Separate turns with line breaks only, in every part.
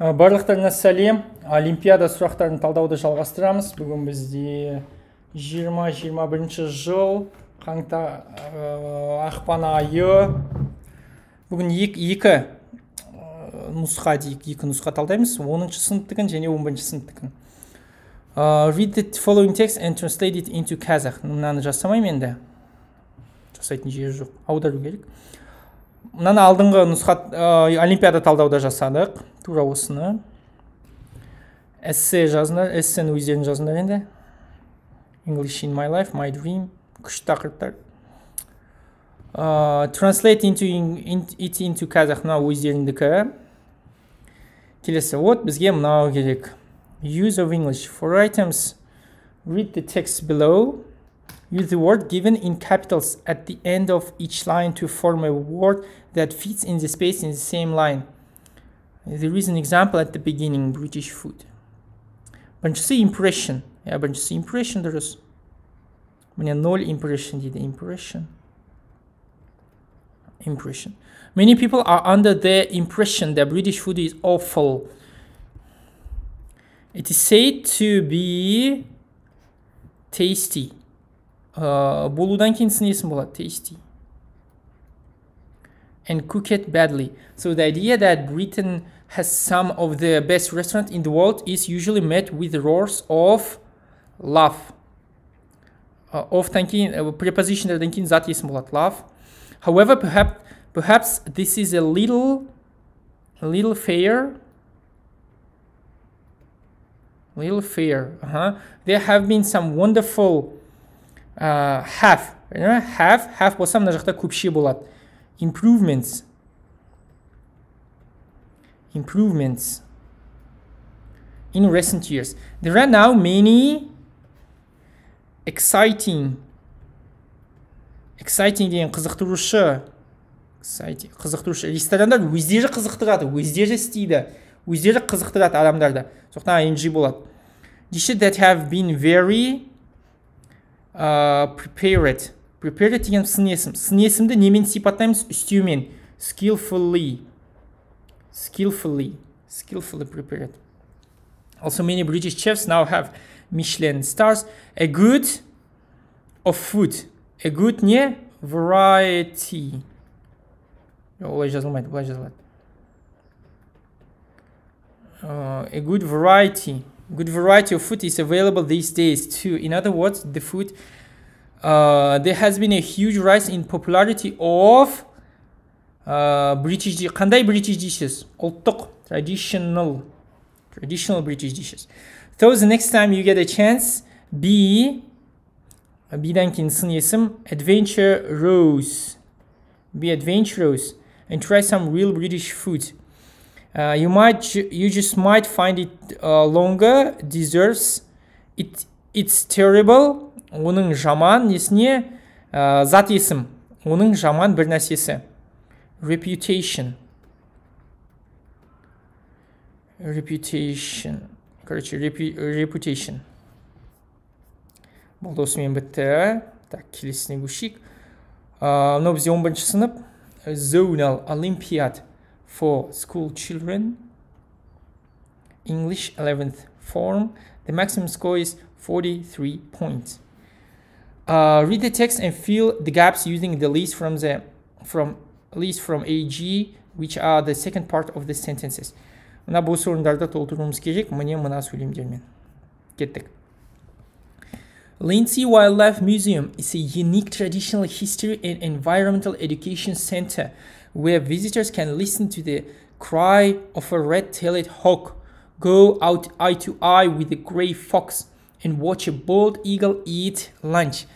Барлықтарына сәлем. Олимпиада сұрақтарын талдауды жалғастырамыз. Бүгін бізде 2021 жыл, ақпан айы. Бүгін екі нұсқа талдаймыз. 10-шы сыныптығын және 11-шы сыныптығын. Read the following text and translate it into Kazakh. Мынаны жасамайым енді. Жасайтын жері жоқ. Аудару керек. Мынаны алдыңғы нұсқа Олимпиада талдауда жасадық. Тура осыны. Эссе жазыңдар. Эссені өздерін жазыңдар енді. English in my life, my dream. Күшті тақырыптар. Translate it into Kazakh. Мына өздеріндікі. Келесі. Вот бізге мынау керек. Use of English. For items, read the text below. Use the word given in capitals at the end of each line to form a word that fits in the space in the same line. There is an example at the beginning, British food. Біріншісі impression. Біріншісі impression дұрыс. Міне 0 impression дейді. Impression. Many people are under the impression that British food is awful. It is said to be tasty. Болудан кейін сынесім болады. Tasty. And cooked badly. So the idea that Britain has some of the best restaurants in the world is usually met with roars of laugh. Often prepositionlardan кейін зат есім болады. Laugh. However, perhaps this is a little fair. There have been some wonderful have болса мына жақта көпше болады. Improvements in recent years. There are now many exciting деген қызықтырушы ресторандар өздері қызықтырады, өздері істейді, өздері қызықтырады адамдарды. Соқтан ing болады. Dishes that have been very prepared деген сын есімді немен сипаттаймыз? Үстеумен. Skillfully prepared. Also many British chefs now have Michelin stars. A good of food. A good не variety. Олай жазылмайды, бұлай жазылады. A good variety of food is available these days too. In other words, the food there has been a huge rise in popularity of British dishes. Ұлттық, traditional British dishes. So the next time you get a chance, B'дан кейін сын есім, adventurous. Be adventurous and try some real British food. You just might find it longer, deserves. It's terrible. Оның жаман несіне зат есім. Оның жаман бір нәрсесі. Reputation. Короче, reputation. Бұл досымен бітті. Так, келесіне көшейік. Мынау бізде 11-ші сынып. Zonal Olympiad for school children. English 11th form. The maximum score is 43 points. Read the text and fill the gaps using the list from AG, which are the second part of the sentences. Мына бос орындарды толтыруымыз керек. Міне мына сөйлемдермен. Кеттік. Lindsay Wildlife Museum is a unique traditional history and environmental education center where visitors can listen to the cry of a red-tailed hawk, go out eye to eye with a gray fox, and watch a bald eagle eat lunch.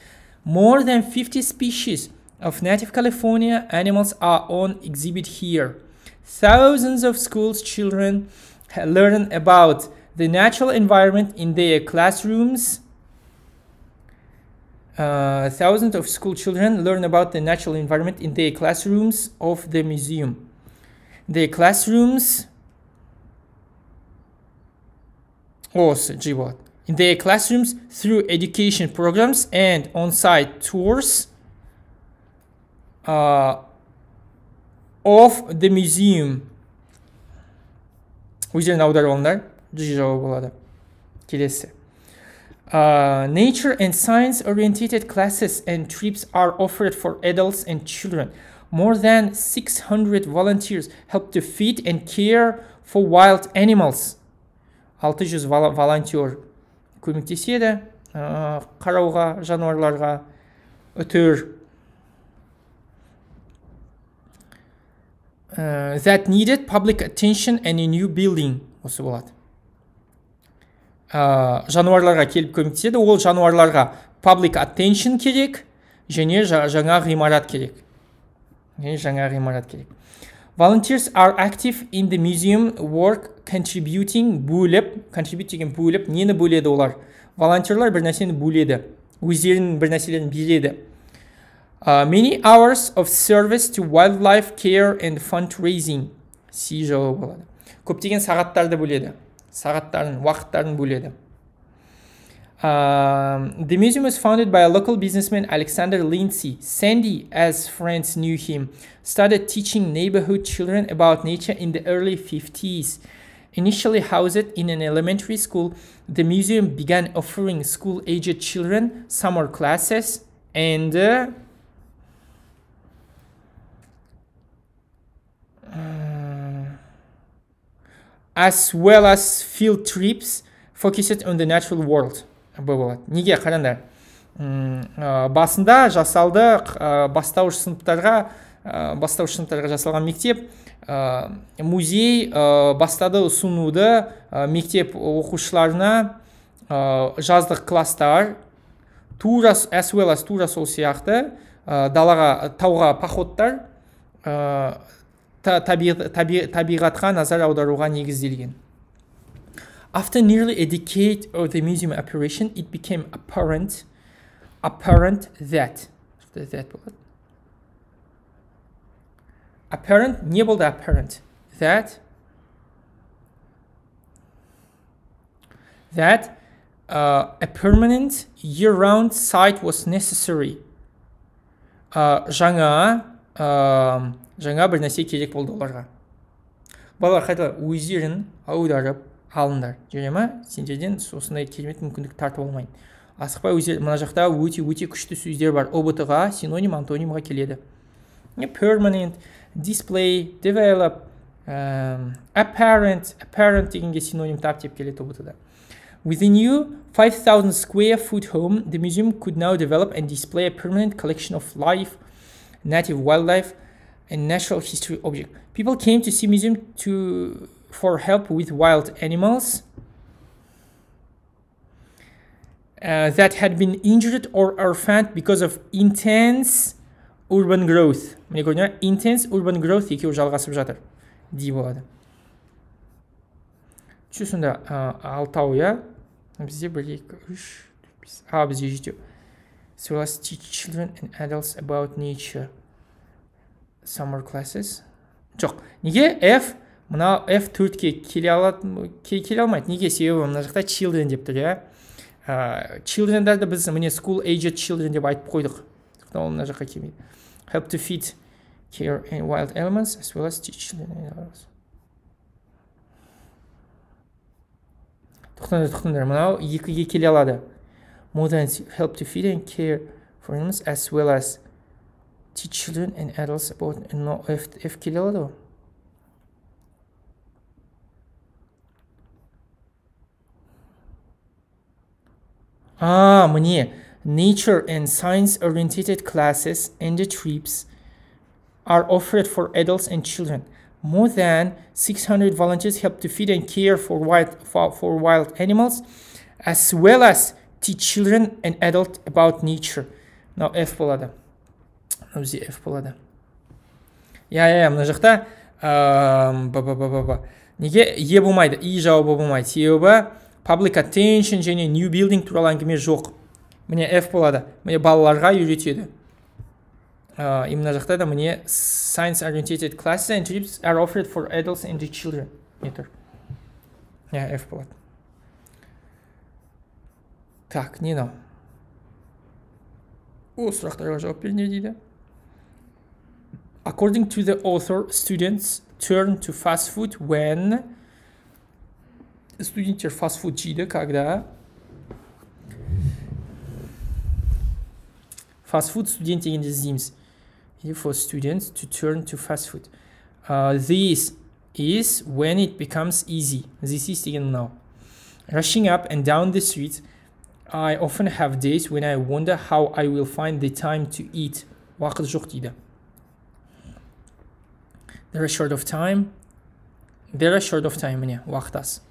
More than 50 species of native California animals are on exhibit here. Thousands of school children learn about the natural environment in their classrooms. Thousands of school children learn about the natural environment in their classrooms of the museum. Their classrooms in their classrooms through education programs and on-site tours of the museum. өздерін аударып алыңдар. G жауабы болады. Келесі. Nature and science-oriented classes and trips are offered for adults and children. More than 600 volunteers help to feed and care for wild animals. 600 волонтер көмектеседі қарауға, жануарларға, үтір. That needed public attention and a new building. Осы болады. Жануарларға келіп көмектеседі, ол жануарларға public attention керек, және жаңа ғимарат керек. Volunteers are active in the museum work contributing contribute деген бөліп, нені бөледі олар? Волонтерлар бір нәрсені бөледі, өздерінің бір нәрселерін береді. Many hours of service to wildlife care and fundraising. C жауабы болады. Көптеген сағаттарды бөледі. Уақыттарын бөледі. The museum was founded by a local businessman, Alexander Lindsay. Sandy, as friends knew him, started teaching neighborhood children about nature in the early 50s. Initially housed in an elementary school, the museum began offering school-aged children summer classes and as well as field trips focused on the natural world. Неге қараңдар? Басында жасалды бастауыш сыныптарға жасалған мектеп, музей бастады ұсынуды мектеп оқушыларына жаздық класстар, as well as тура сол сияқты далаға, тауға походтар табиғатқа назар аударуға негізделген. After nearly a decade of the museum operation, it became apparent that не болды apparent? That a permanent year-round site was necessary. Жаңа бір нәрсе керек болды оларға. Балалар қайта өздерін аударып алыңдар. Жүре ма? Сендерден осындай керемет мүмкіндік тартып алмайын. Асықпай өздер, мына жақта өте күшті сөздер бар. ОБТ-ға синоним, антонимға келеді. Permanent, display, develop, apparent дегенге синоним тап деп келеді ОБТ-да. With a new 5,000 square foot home, the museum could now develop and display a permanent collection of live, native wildlife, and natural history objects. People came to see museum for help with wild animals that had been injured or orphaned because of intense urban growth. Міне көрдіңдер, intense urban growth екеуі жалғасып жатыр. Дей болады. Сонда алтау, я? Бізде 1, 2, 3, 4, 5. Бізде жетеу. So let's teach children and adults about nature. Summer classes. Жоқ. Неге F? Мына F4-ке келе алмайды. Неге? Себебі мына жақта children деп тұр, я? Children'дарды біз міне school-aged children деп айтып қойдық. Ол мына жаққа келмейді. Help to feed, care and wild elements as well as teach children and adults. Тоқтаңдар, мынау екіге келе алады. More than help to feed and care for animals as well as teach children and adults about F келе алады. Міне nature and science-oriented classes and trips are offered for adults and children. More than 600 volunteers help to feed and care for wild animals, as well as teach children and adults about nature. Now F болады. Бізде F болады. Мына жақта неге E болмайды, E жауабы болмайды. Себебі public attention және new building туралы әңгіме жоқ. Міне F болады. Міне балаларға үйретеді. Мына жақта да міне science-oriented classes and trips are offered for adults and children. Не тұр. F болады. Так, не мынау. Сұрақтарға жауап бер, не дейді? According to the author, students turn to fast food when студенттер фастфуд жейді, когда фастфуд студент дегенде іздейміз. For students to turn to fast food. This is when it becomes easy. This is деген мынау. Rushing up and down the streets, I often have days when I wonder how I will find the time to eat. Уақыт жоқ дейді. They're short of time. Міне, уақыт аз.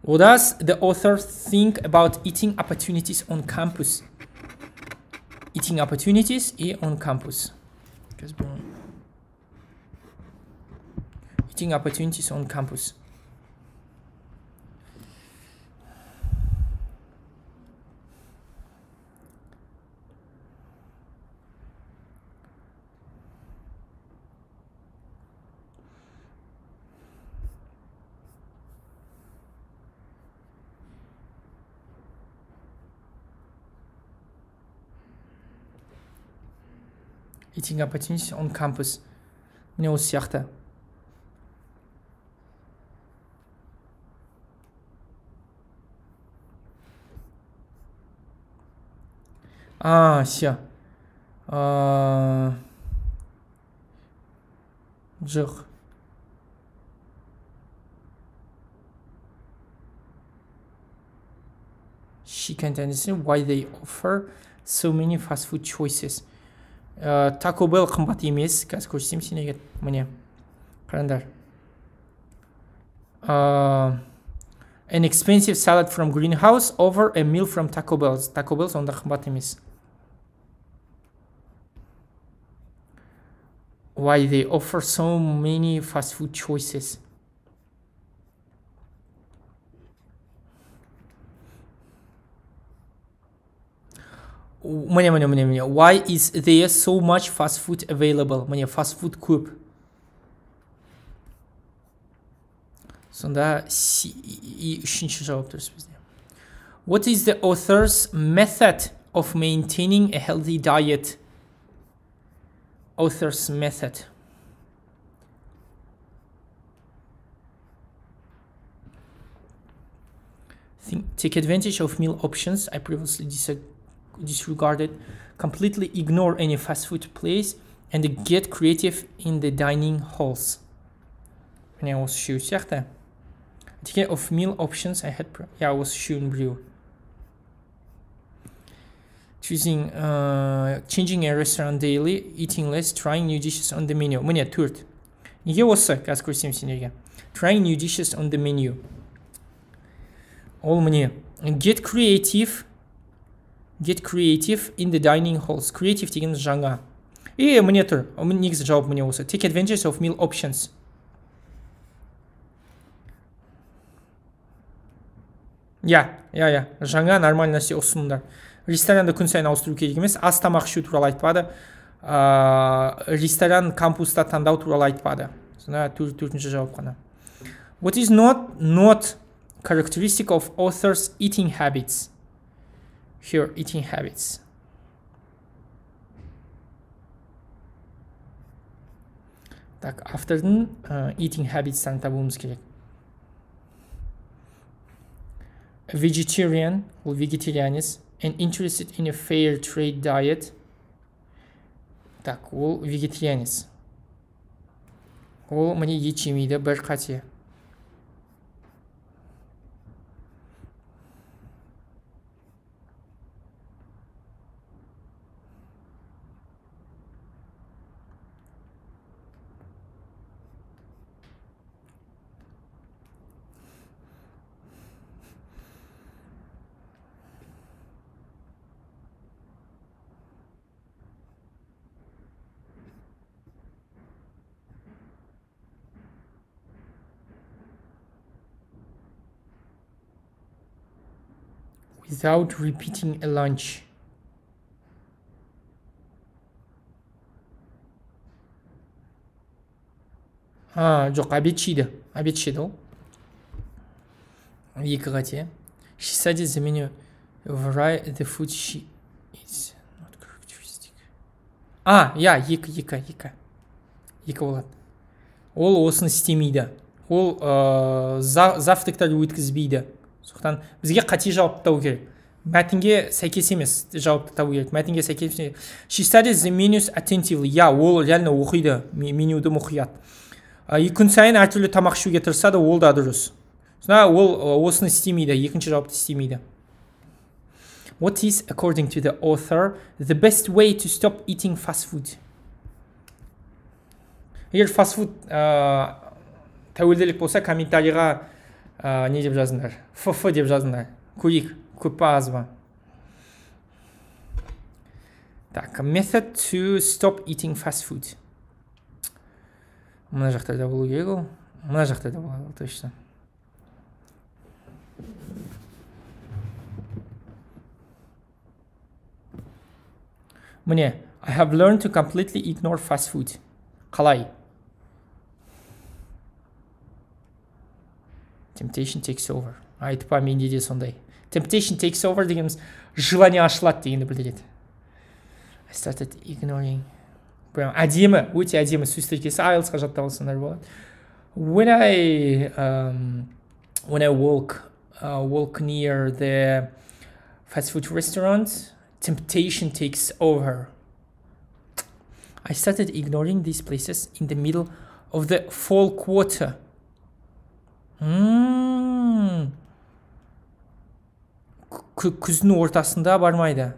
What does the author think about eating opportunities on campus? Eating opportunities и on campus. Eating opportunities on campus. Eating opportunities on campus. Міне осы сияқты. Все. Жоқ. She can't understand why they offer so many fast food choices. Taco Bell қымбат емес. Қазір көрсетем сенеге. Міне. Қараңдар. An expensive salad from greenhouse over a meal from Taco Bell. Taco Bell сонда қымбат емес. Why they offer so many fast food choices. Міне. Why is there so much fast food available? Міне, fast food көп. Сонда үшінші жауап дұрыс бізде. What is the author's method of maintaining a healthy diet? Author's method. Take advantage of meal options I previously disregarded, completely ignore any fast food place, and get creative in the dining halls. Міне осы үшеу сияқты. Take care of meal options I had. Осы үшеуін біреу. Changing a restaurant daily, eating less, trying new dishes on the menu. Міне төрт. Неге осы? Қазір көрсем сендерге. Trying new dishes on the menu. Ол міне. Get creative in the dining halls. Creative деген жаңа. Міне тұр. Негізі жауап міне осы. Take advantage of meal options. Жаңа нормальный нәрсе ұсыныңдар. Ресторанды күн сайын ауыстыру керек емес. Ас тамақ ішу туралы айтпады. Ресторан кампуста таңдау туралы айтпады. Сонда төртінші жауап қана. What is not characteristic of author's eating habits? Here, eating habits. Так, автордың eating habits'тарын табуымыз керек. A vegetarian, ол vegetarianist, and interested in a fair trade diet. Так, ол vegetarianist. Ол міне ет жемейді, бір қате. Without repeating a lunch. Жоқ, обед жейді ол. Екі қате. She studies the menu. The food she eats not characteristic. Екі болады. Ол осыны істемейді. ол завтрактарды өткізбейді. Сондықтан бізге қате жауапты табу керек. Мәтінге сәйкес емес жауапты табу керек. Мәтінге сәйкес емес. She studies the menus attentively. Я, ол реально оқиды, менюді мұқият. Күн сайын әртүрлі тамақ ішуге тырысады, ол да дұрыс. Ол осыны істемейді, екінші жауапты істемейді. What is, according to the author, the best way to stop eating fast food? Егер фастфуд тәуелділік болса, комментарийға не деп жазыңдар? ФФ деп жазыңдар. Көрейік, көп па аз ба? Так, method to stop eating fast food. Мына жақтарда болу керек ол. Мына жақтарда болады, точно. Міне, I have learned to completely ignore fast food. Қалай? Temptation takes over. Айтып па, менде де сондай. Temptation takes over дегеніміз желание ашылады дегенді білдіреді. I started ignoring. Прям әдемі, өте әдемі сөз тіркесі IELTS-қа жаттап алсаңдар болады. When I walk near the fast food restaurant, temptation takes over. I started ignoring these places in the middle of the fall quarter. Күздің ортасында бармайды.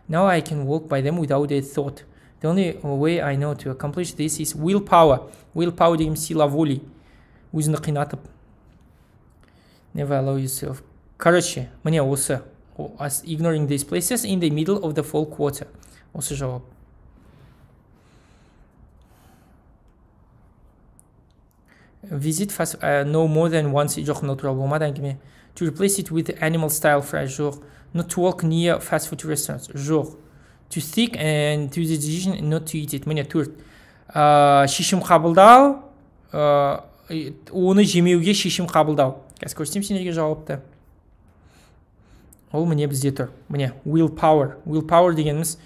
Now I can walk by them without a thought. The only way I know to accomplish this is willpower. Willpower деген сила воли. Өзіңді қинатып. Never allow yourself. Короче, міне осы. Ignoring these places in the middle of the fall quarter. Осы жауап. Visit fast no more than once. Жоқ, мынау туралы болмады әңгіме. To replace it with animal style fries. Жоқ. Not to walk near fast food restaurants. Жоқ. To think and to the decision not to eat it. Міне төрт. Шешім қабылдау. Оны жемеуге шешім қабылдау. Қазір көрсетем сендерге жауапты. Ол міне бізде тұр. Міне willpower. Willpower дегеніміз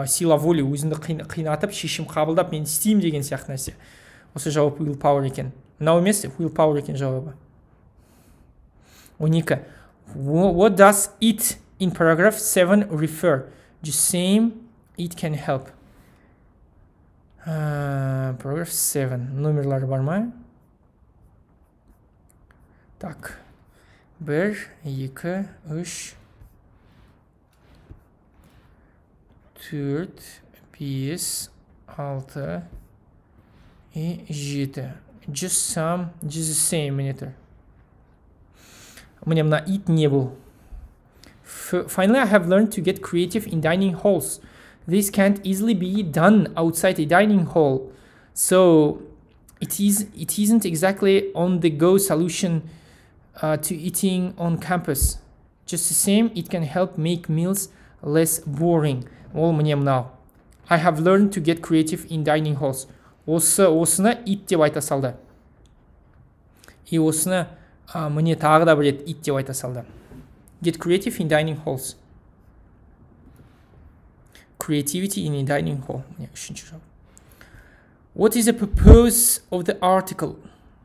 сила воли. Өзіңді қинатып, шешім қабылдап, мен істеймін деген сияқты нәрсе. Осы жауап willpower екен. Мынау емес, willpower екен жауабы. 12. What does it in paragraph 7 refer? Just same, it can help. Paragraph 7. Номерлары бар ма? Так. 1, 2, 3, 4, 5, 6 и 7. Just the same minute. Мне мына it не был. Finally, I have learned to get creative in dining halls. This can't easily be done outside a dining hall. So it isn't exactly on-the-go solution to eating on campus. Just the same, it can help make meals less boring. Ол мне мынау. I have learned to get creative in dining halls. Осыны it деп айта салды. И осыны мне тағы да бір рет it деп айта салды. Get creative in dining halls. Creativity in a dining hall. Үшінші жауап. What is the purpose of the article?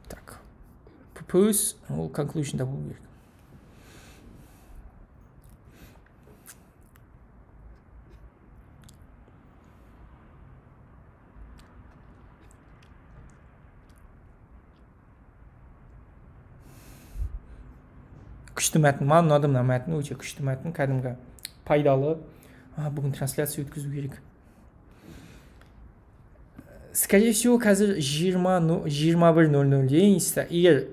Так. Purpose, ол conclusion да болу керек. Күшті мәтін, маған ұнады мына мәтін, өте күшті мәтін, кәдімгі пайдалы. Бүгін трансляция өткізу керек. Скорее всего, қазір 21:00-де инста. Егер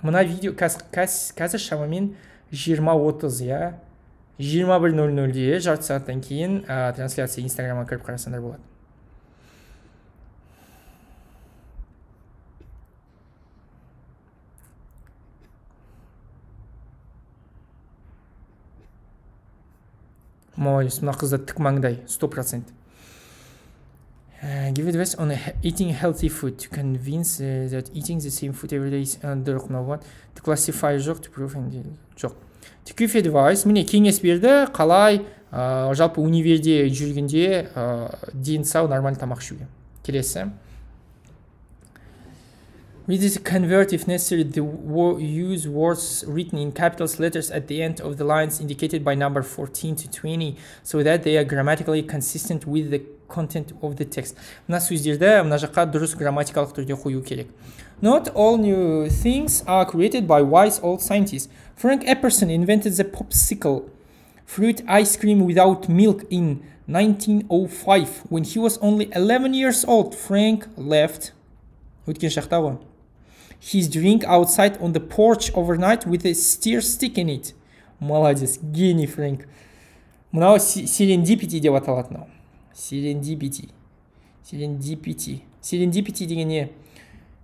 мына видео қазір шамамен 20:30, я 21:00-де жарты сағаттан кейін трансляция инстаграмға кіріп қарасаңдар болады. Молодец, мына қызда тік маңдай, 100%. Give advice on eating healthy food to convince that eating the same food every day is дұрық мынау болады. To classify жоқ, to prove жоқ. To give advice, міне кеңес берді, қалай жалпы универде жүргенде дені сау нормальный тамақ ішуге. Келесі. Read this convert if necessary. Use words written in capital letters at the end of the lines indicated by number 14 to 20 so that they are grammatically consistent with the content of the text. Мына сөздерді мына жаққа дұрыс грамматикалық түрде қою керек. Not all new things are created by wise old scientists. Frank Epperson invented the popsicle fruit ice cream without milk in 1905. When he was only 11 years old, Frank left his drink outside on the porch overnight with a steer stick in it. Молодец, гений Фрэнк. Мынау serendipity деп аталады мынау. Serendipity деген не?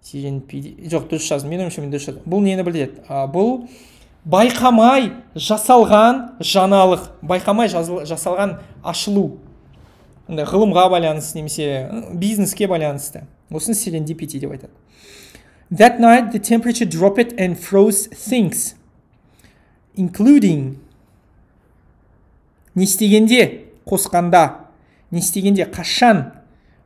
Жоқ, дұрыс жаздым. Мен ойымша мен дұрыс жаздым. Бұл нені білдіреді? Бұл байқамай жасалған жаңалық, байқамай жасалған ашылу. Ғылымға байланысты немесе бизнеске байланысты. Осын serendipity деп айтады. That night the temperature dropped and froze things, including не істегенде қосқанда, не істегенде қашан,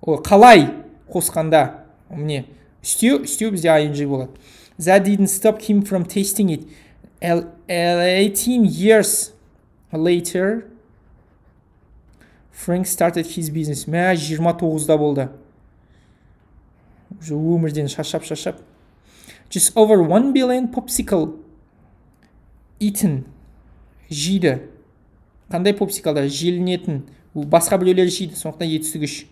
қалай қосқанда, міне істеу бізде ing болады. That didn't stop him from tasting it. 18 years later, Frank started his business. Мә 29-да болды. Өмірден шашап. Just over 1 billion popsicle eaten. Жейді. Қандай попсикалдар? Желінетін. Басқа біреулер жейді. Сондықтан етістігіш.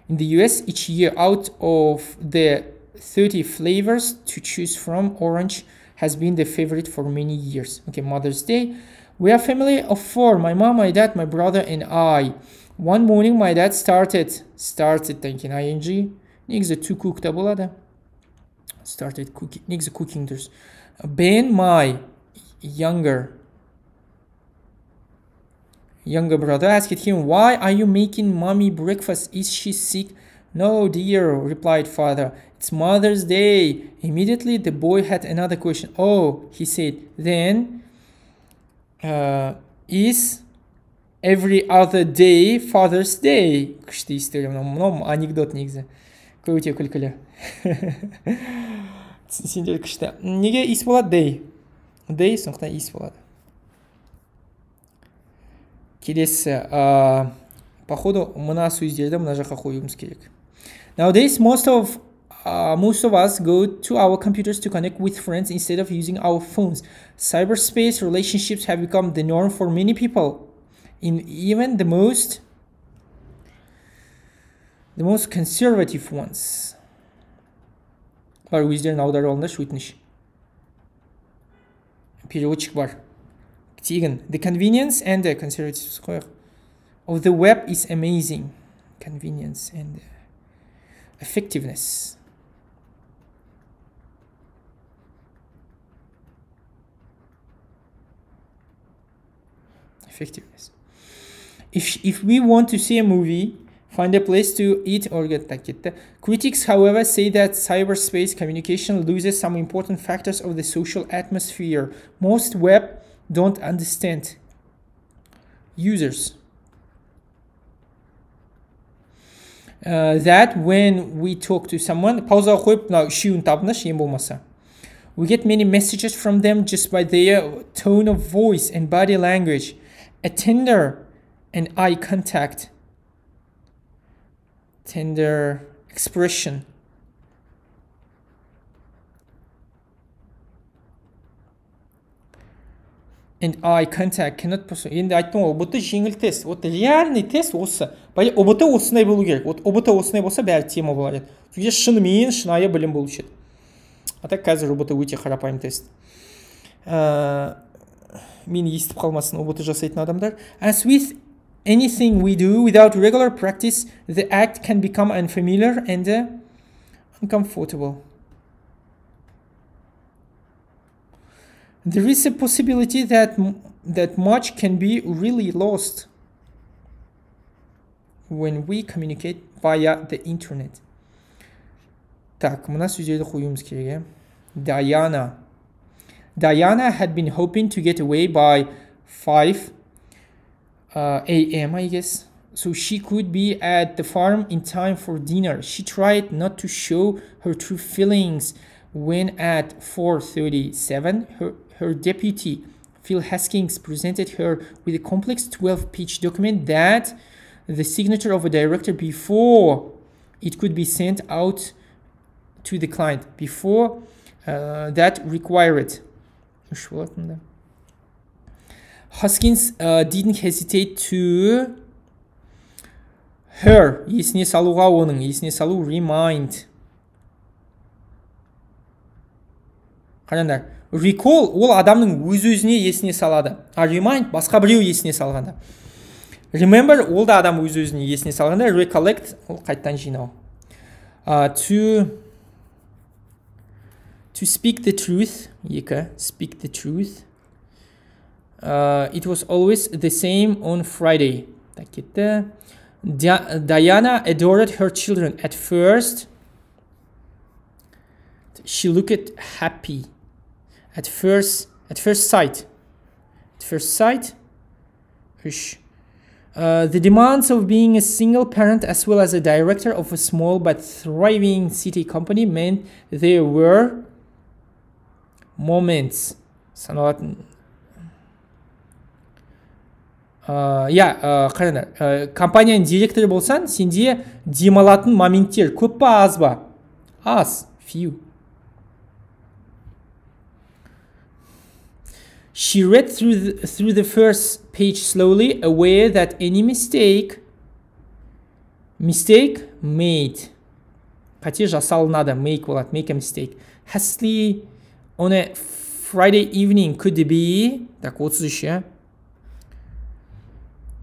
In the US, each year out of the 30 flavors to choose from, orange has been the favorite for many years. Okay, Mother's Day. We are a family of 4. My mom, my dad, my brother, and I. One morning, my dad started thinking ing. Негізі to cook та болады. Started cooking. Негізі cooking дұрыс. Ben, my younger brother, asked him, why are you making mommy breakfast? Is she sick? No, dear, replied father. It's Mother's Day. Immediately, the boy had another question. Oh, he said, then is every other day Father's Day? Күшті история. Мынау анекдот негізі. Өте күлкілі. Сендер күшті. Неге is болады? Day. Day, сондықтан is болады. Келесі, походу, мына сөздерді мына жаққа қоюымыз керек. Nowadays, most of us go to our computers to connect with friends instead of using our phones. Cyberspace relationships have become the norm for many people. In even the most conservative ones. Бар өздерін аударып алыңдаршы өтініш. Переводчик бар. Тегін. The convenience and the conservative of the web is amazing. Convenience and effectiveness. Effectiveness. If we want to see a movie, find a place to eat or get that. Critics, however, say that cyberspace communication loses some important factors of the social atmosphere. Most web don't understand users. That when we talk to someone, пауза қойып, мынау үшеуін табыңдаршы ең болмаса. We get many messages from them just by their tone of voice and body language. A tender and eye contact, tender expression. And eye contact cannot possible. Енді айттым ғой, ОБТ жеңіл тест. Вот реальный тест осы. ОБТ осындай болу керек. Вот ОБТ осындай болса, бәрі тема болар еді. Түгде шынымен шынайы білім болушы еді. А так қазір ОБТ өте қарапайым тест. Мені естіп қалмасын ОБТ жасайтын адамдар. As with anything we do without regular practice, the act can become unfamiliar and uncomfortable. There is a possibility that much can be really lost when we communicate via the internet. Так, мына сөздерді қоюымыз керек. Diana had been hoping to get away by 5 a.m. I guess so she could be at the farm in time for dinner. She tried not to show her true feelings when at 4:37 her deputy Phil Haskins presented her with a complex 12-page document that the signature of a director before it could be sent out to the client. Before that required. Haskins didn't hesitate to her, есіне салуға оның, есіне салу remind. Қараңдар, recall ол адамның өз-өзіне есіне салады. А remind басқа біреу есіне салғанда. Remember ол да адам өз-өзіне есіне салғанда. Recollect ол қайттан жинау. To speak the truth, speak the truth. It was always the same on Friday. Так кетті. Diana adored her children. At first, she looked happy. At first sight. The demands of being a single parent as well as a director of a small but thriving city company meant there were moments. Қараңдар, компанияның директоры болсан, сенде демалатын моменттер көп па, аз ба? Аз, few. She read through the first page slowly, aware that any mistake made. Қате жасалынады, make a mistake. Hastily on a Friday evening could be, так, 33,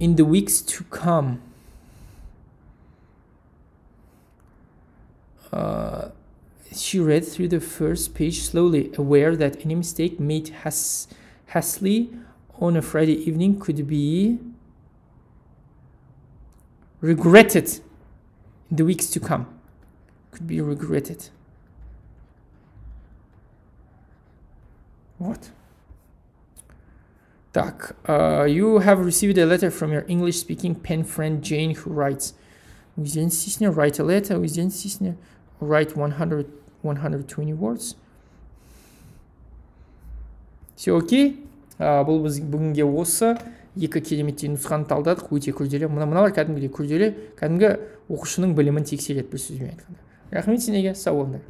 in the weeks to come. She read through the first page slowly, aware that any mistake made hastily on a Friday evening could be regretted in the weeks to come. Could be regretted. What? Так, you have received a letter from your English-speaking pen friend Jane, who writes, write a letter, write 120 words. Все окей. Бұл біз бүгінге осы екі кереметтей нұсқаны талдадық, өте күрделі. Мыналар кәдімгідей күрделі, кәдімгі оқушының білімін тексереді, бір сөзбен айтқанда. Рахмет сендерге, сау болыңдар.